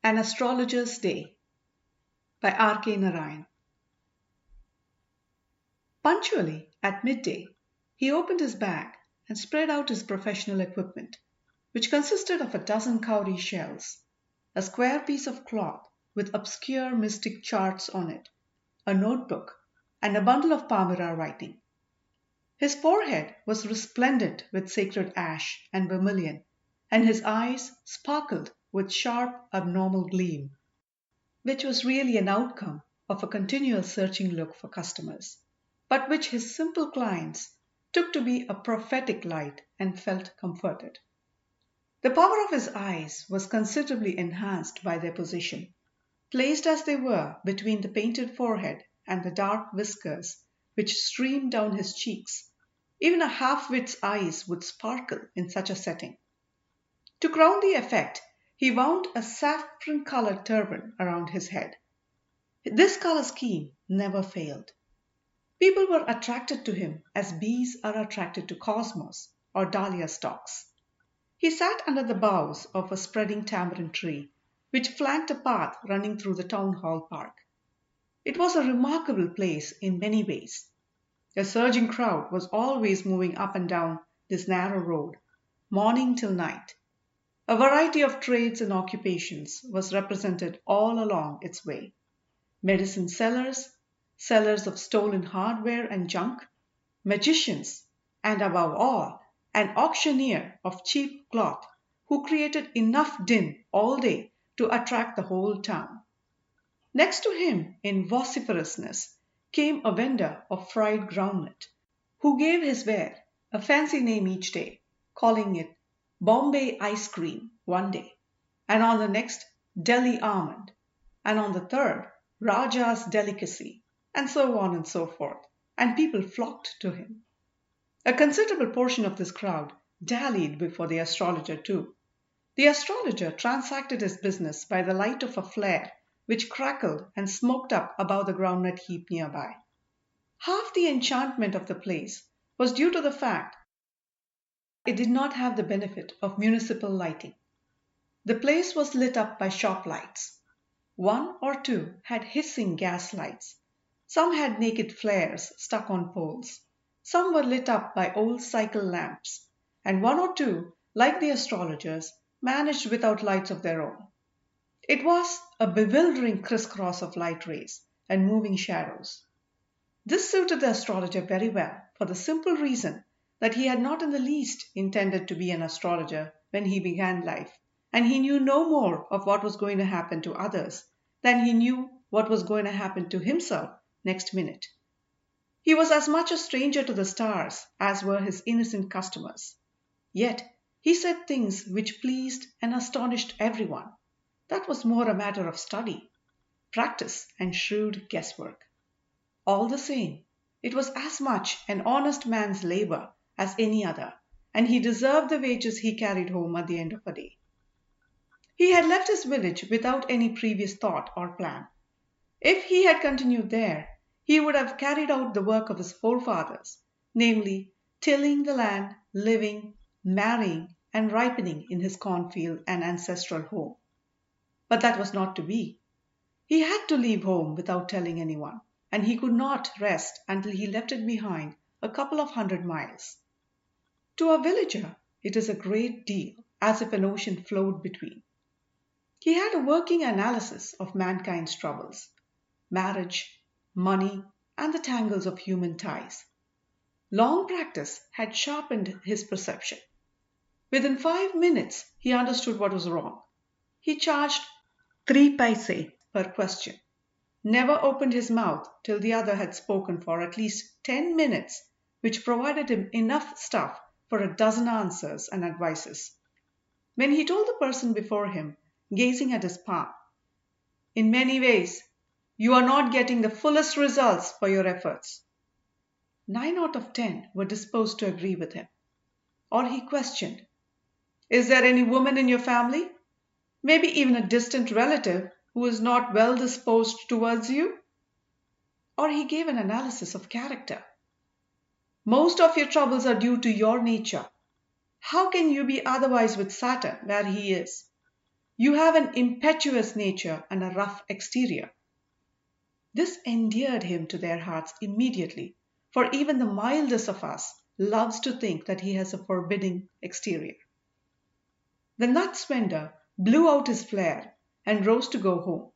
An Astrologer's Day by R.K. Narayan. Punctually at midday, he opened his bag and spread out his professional equipment, which consisted of a dozen cowrie shells, a square piece of cloth with obscure mystic charts on it, a notebook, and a bundle of Palmyra writing. His forehead was resplendent with sacred ash and vermilion, and his eyes sparkled with sharp, abnormal gleam, which was really an outcome of a continual searching look for customers, but which his simple clients took to be a prophetic light and felt comforted. The power of his eyes was considerably enhanced by their position, placed as they were between the painted forehead and the dark whiskers which streamed down his cheeks. Even a half-wit's eyes would sparkle in such a setting. To crown the effect, he wound a saffron-colored turban around his head. This color scheme never failed. People were attracted to him as bees are attracted to cosmos or dahlia stalks. He sat under the boughs of a spreading tamarind tree, which flanked a path running through the town hall park. It was a remarkable place in many ways. A surging crowd was always moving up and down this narrow road, morning till night. A variety of trades and occupations was represented all along its way. Medicine sellers, sellers of stolen hardware and junk, magicians, and above all, an auctioneer of cheap cloth who created enough din all day to attract the whole town. Next to him in vociferousness came a vendor of fried groundnut, who gave his ware a fancy name each day, calling it Bombay ice cream one day, and on the next Delhi almond, and on the third Raja's delicacy, and so on and so forth, and people flocked to him. A considerable portion of this crowd dallied before the astrologer too. The astrologer transacted his business by the light of a flare which crackled and smoked up above the groundnut heap nearby. Half the enchantment of the place was due to the fact it did not have the benefit of municipal lighting. The place was lit up by shop lights. One or two had hissing gas lights. Some had naked flares stuck on poles. Some were lit up by old cycle lamps, and one or two, like the astrologers, managed without lights of their own. It was a bewildering crisscross of light rays and moving shadows. This suited the astrologer very well for the simple reason that he had not in the least intended to be an astrologer when he began life, and he knew no more of what was going to happen to others than he knew what was going to happen to himself next minute. He was as much a stranger to the stars as were his innocent customers. Yet he said things which pleased and astonished everyone. That was more a matter of study, practice, and shrewd guesswork. All the same, it was as much an honest man's labor as any other, and he deserved the wages he carried home at the end of a day. He had left his village without any previous thought or plan. If he had continued there, he would have carried out the work of his forefathers, namely, tilling the land, living, marrying, and ripening in his cornfield and ancestral home. But that was not to be. He had to leave home without telling anyone, and he could not rest until he left it behind a couple of 100 miles. To a villager, it is a great deal, as if an ocean flowed between. He had a working analysis of mankind's troubles, marriage, money, and the tangles of human ties. Long practice had sharpened his perception. Within 5 minutes, he understood what was wrong. He charged 3 paise per question, never opened his mouth till the other had spoken for at least 10 minutes, which provided him enough stuff for a dozen answers and advices. When he told the person before him, gazing at his palm, "In many ways, you are not getting the fullest results for your efforts," 9 out of 10 were disposed to agree with him. Or he questioned, "Is there any woman in your family? Maybe even a distant relative who is not well disposed towards you?" Or he gave an analysis of character. "Most of your troubles are due to your nature. How can you be otherwise with Saturn where he is? You have an impetuous nature and a rough exterior." This endeared him to their hearts immediately, for even the mildest of us loves to think that he has a forbidding exterior. The nuts vendor blew out his flare and rose to go home.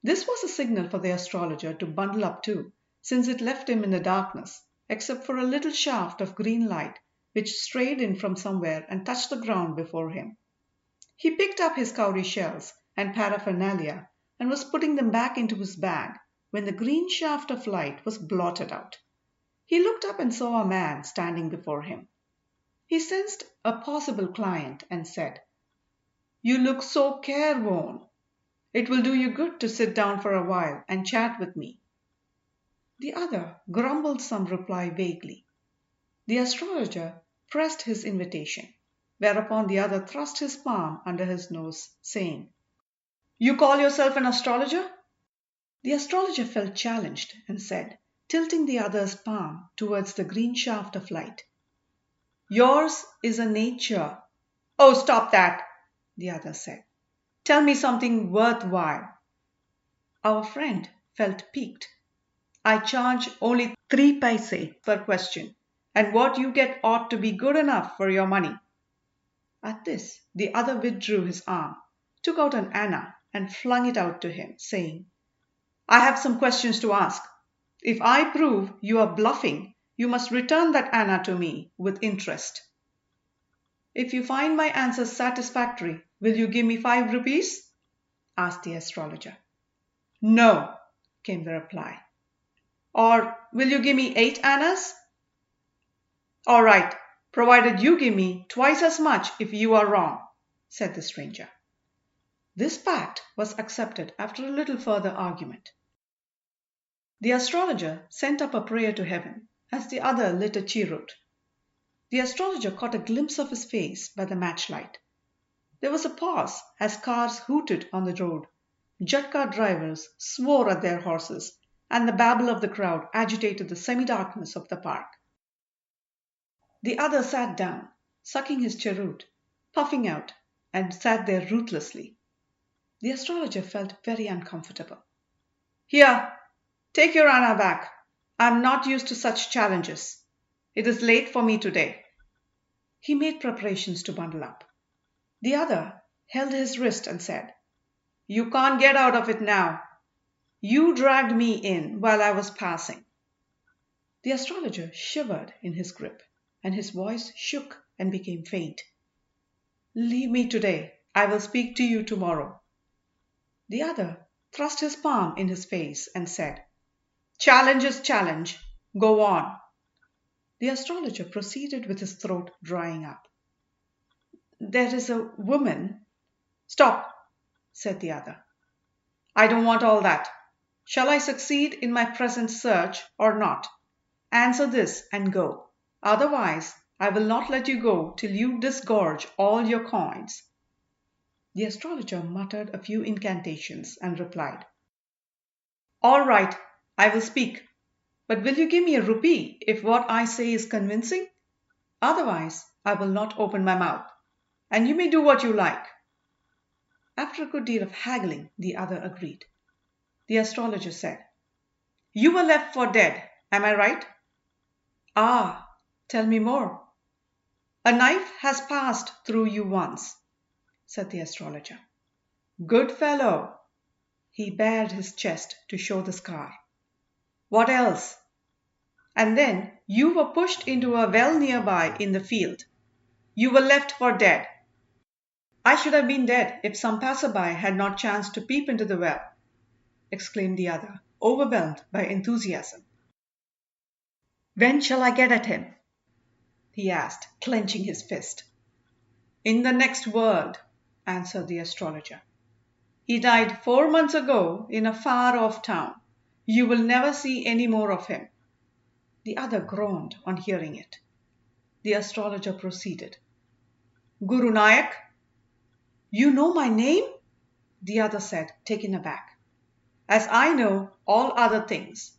This was a signal for the astrologer to bundle up too, since it left him in the darkness, except for a little shaft of green light which strayed in from somewhere and touched the ground before him. He picked up his cowrie shells and paraphernalia and was putting them back into his bag when the green shaft of light was blotted out. He looked up and saw a man standing before him. He sensed a possible client and said, "You look so careworn. It will do you good to sit down for a while and chat with me." The other grumbled some reply vaguely. The astrologer pressed his invitation, whereupon the other thrust his palm under his nose, saying, "You call yourself an astrologer?" The astrologer felt challenged and said, tilting the other's palm towards the green shaft of light, "Yours is a nature." "Oh, stop that," the other said. "Tell me something worthwhile." Our friend felt piqued. "I charge only 3 paise per question, and what you get ought to be good enough for your money." At this, the other withdrew his arm, took out an anna and flung it out to him, saying, "I have some questions to ask. If I prove you are bluffing, you must return that anna to me with interest." "If you find my answers satisfactory, will you give me 5 rupees?" asked the astrologer. "No," came the reply. "Or will you give me 8 annas?" "All right, provided you give me twice as much if you are wrong," said the stranger. This pact was accepted after a little further argument. The astrologer sent up a prayer to heaven as the other lit a cheroot. The astrologer caught a glimpse of his face by the matchlight. There was a pause as cars hooted on the road, Jhatka drivers swore at their horses, and the babble of the crowd agitated the semi-darkness of the park. The other sat down, sucking his cheroot, puffing out, and sat there ruthlessly. The astrologer felt very uncomfortable. "Here, take your anna back. I am not used to such challenges. It is late for me today." He made preparations to bundle up. The other held his wrist and said, "You can't get out of it now. You dragged me in while I was passing." The astrologer shivered in his grip, and his voice shook and became faint. "Leave me today. I will speak to you tomorrow." The other thrust his palm in his face and said, "Challenge is challenge. Go on." The astrologer proceeded with his throat drying up. "There is a woman—" "Stop," said the other. "I don't want all that. Shall I succeed in my present search or not? Answer this and go. Otherwise, I will not let you go till you disgorge all your coins." The astrologer muttered a few incantations and replied, "All right, I will speak. But will you give me a rupee if what I say is convincing? Otherwise, I will not open my mouth, and you may do what you like." After a good deal of haggling, the other agreed. The astrologer said, "You were left for dead, am I right?" "Ah, tell me more." "A knife has passed through you once," said the astrologer. "Good fellow." He bared his chest to show the scar. "What else?" "And then you were pushed into a well nearby in the field. You were left for dead." "I should have been dead if some passerby had not chanced to peep into the well," exclaimed the other, overwhelmed by enthusiasm. "When shall I get at him?" he asked, clenching his fist. "In the next world," answered the astrologer. "He died 4 months ago in a far-off town. You will never see any more of him." The other groaned on hearing it. The astrologer proceeded. "Guru Nayak?" "You know my name?" the other said, taken aback. "As I know all other things.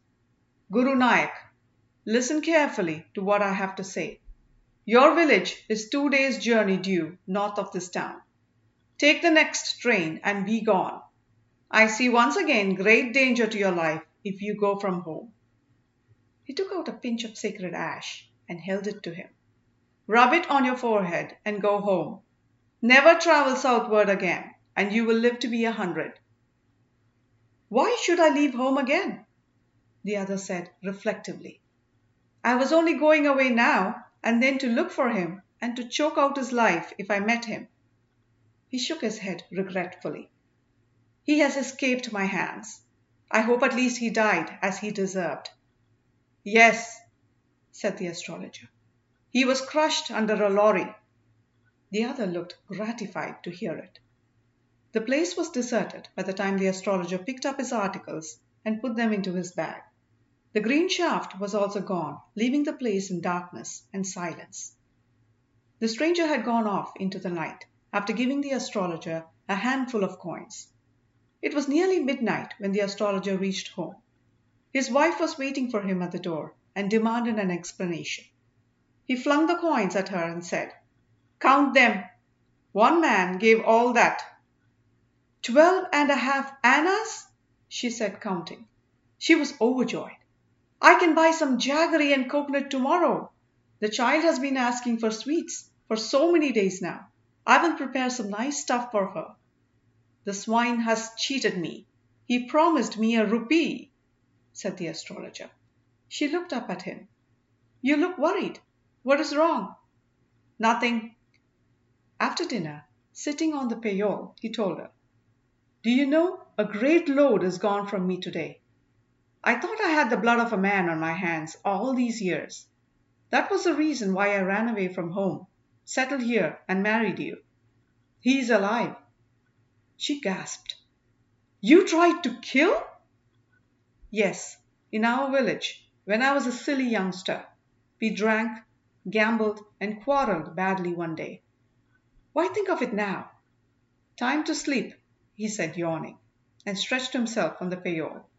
Guru Nayak, listen carefully to what I have to say. Your village is 2 days' journey due north of this town. Take the next train and be gone. I see once again great danger to your life if you go from home." He took out a pinch of sacred ash and held it to him. "Rub it on your forehead and go home. Never travel southward again, and you will live to be 100. "Why should I leave home again?" the other said reflectively. "I was only going away now and then to look for him and to choke out his life if I met him." He shook his head regretfully. "He has escaped my hands. I hope at least he died as he deserved." "Yes," said the astrologer. "He was crushed under a lorry." The other looked gratified to hear it. The place was deserted by the time the astrologer picked up his articles and put them into his bag. The green shaft was also gone, leaving the place in darkness and silence. The stranger had gone off into the night after giving the astrologer a handful of coins. It was nearly midnight when the astrologer reached home. His wife was waiting for him at the door and demanded an explanation. He flung the coins at her and said, "Count them. One man gave all that." 12.5 annas, she said, counting. She was overjoyed. "I can buy some jaggery and coconut tomorrow. The child has been asking for sweets for so many days now. I will prepare some nice stuff for her. The swine has cheated me. He promised me a rupee," said the astrologer. She looked up at him. "You look worried. What is wrong?" "Nothing." After dinner, sitting on the payole, he told her, "Do you know, a great load is gone from me today. I thought I had the blood of a man on my hands all these years. That was the reason why I ran away from home, settled here and married you. He is alive." She gasped. "You tried to kill?" "Yes, in our village, when I was a silly youngster. We drank, gambled, and quarreled badly one day. Why think of it now?" "Time to sleep," he said, yawning, and stretched himself on the payole.